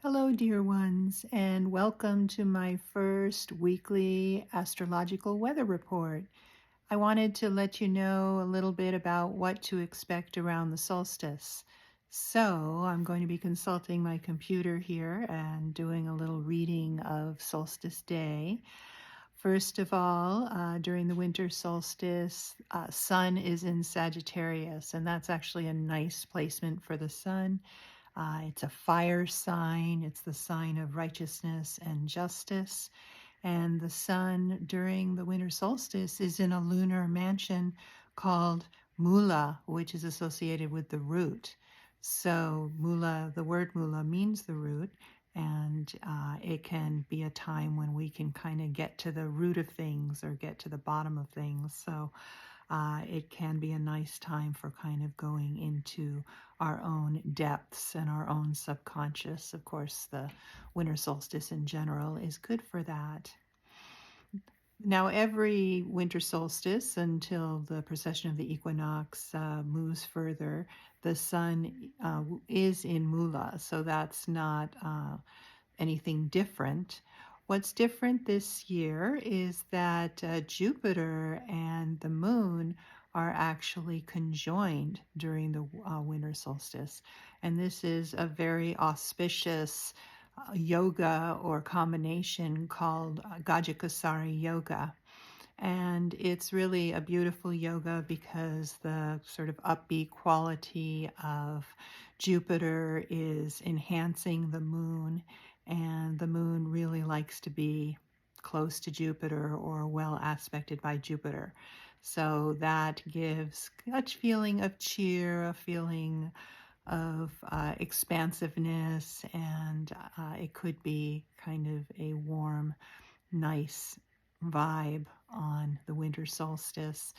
Hello, dear ones, and welcome to my first weekly astrological weather report. I wanted to let you know a little bit about what to expect around the solstice. So, I'm going to be consulting my computer here and doing a little reading of solstice day. First of all, during the winter solstice, Sun is in Sagittarius, and that's actually a nice placement for the Sun. It's a fire sign. It's the sign of righteousness and justice. And the sun during the winter solstice is in a lunar mansion called Mula, which is associated with the root. So Mula, the word Mula means the root, and it can be a time when we can kind of get to the root of things or get to the bottom of things. So it can be a nice time for kind of going into our own depths and our own subconscious. Of course, the winter solstice in general is good for that. Now, every winter solstice until the precession of the equinox moves further, the sun is in Mula, so that's not anything different. What's different this year is that Jupiter and the moon are actually conjoined during the winter solstice. And this is a very auspicious yoga or combination called Gajakasari Yoga. And it's really a beautiful yoga because the sort of upbeat quality of Jupiter is enhancing the moon, and the moon really likes to be close to Jupiter or well aspected by Jupiter. So that gives a feeling of cheer, a feeling of expansiveness, and it could be kind of a warm, nice vibe on the winter solstice.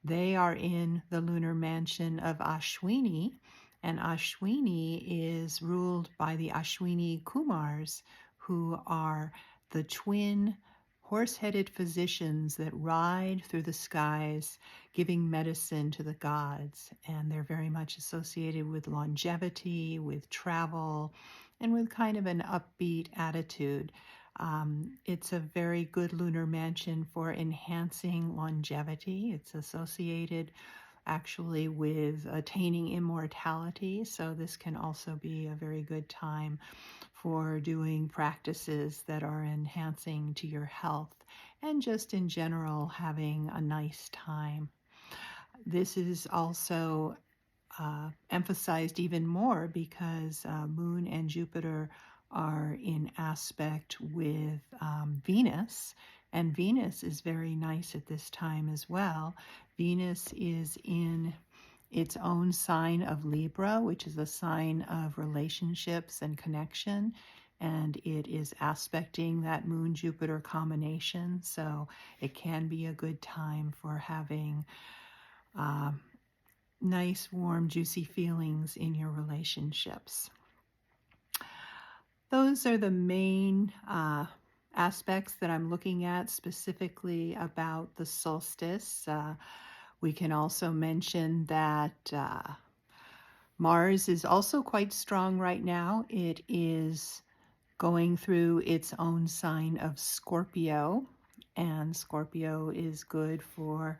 They are in the lunar mansion of Ashwini, and Ashwini is ruled by the Ashwini Kumars, who are the twin horse-headed physicians that ride through the skies giving medicine to the gods. And they're very much associated with longevity, with travel, and with kind of an upbeat attitude. It's a very good lunar mansion for enhancing longevity. It's associated actually with attaining immortality. So this can also be a very good time for doing practices that are enhancing to your health and just in general having a nice time. This is also emphasized even more because Moon and Jupiter are in aspect with Venus, and Venus is very nice at this time as well. Venus is in its own sign of Libra, which is a sign of relationships and connection, and it is aspecting that Moon-Jupiter combination, so it can be a good time for having nice, warm, juicy feelings in your relationships. Those are the main aspects that I'm looking at specifically about the solstice. We can also mention that Mars is also quite strong right now. It is going through its own sign of Scorpio, and Scorpio is good for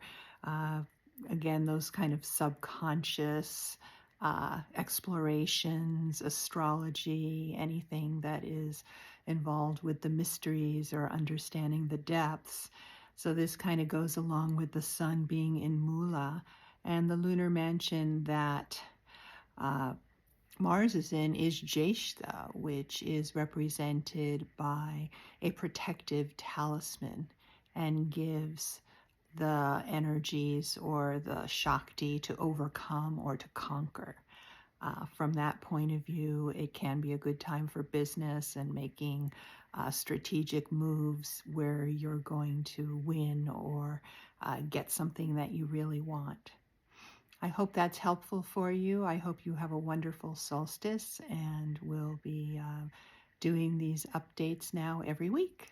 again, those kind of subconscious explorations, astrology, anything that is involved with the mysteries or understanding the depths. So this kind of goes along with the sun being in Mula, and the lunar mansion that Mars is in is Jeshta, which is represented by a protective talisman and gives the energies or the Shakti to overcome or to conquer. From that point of view, it can be a good time for business and making strategic moves where you're going to win or get something that you really want. I hope that's helpful for you. I hope you have a wonderful solstice, and we'll be doing these updates now every week.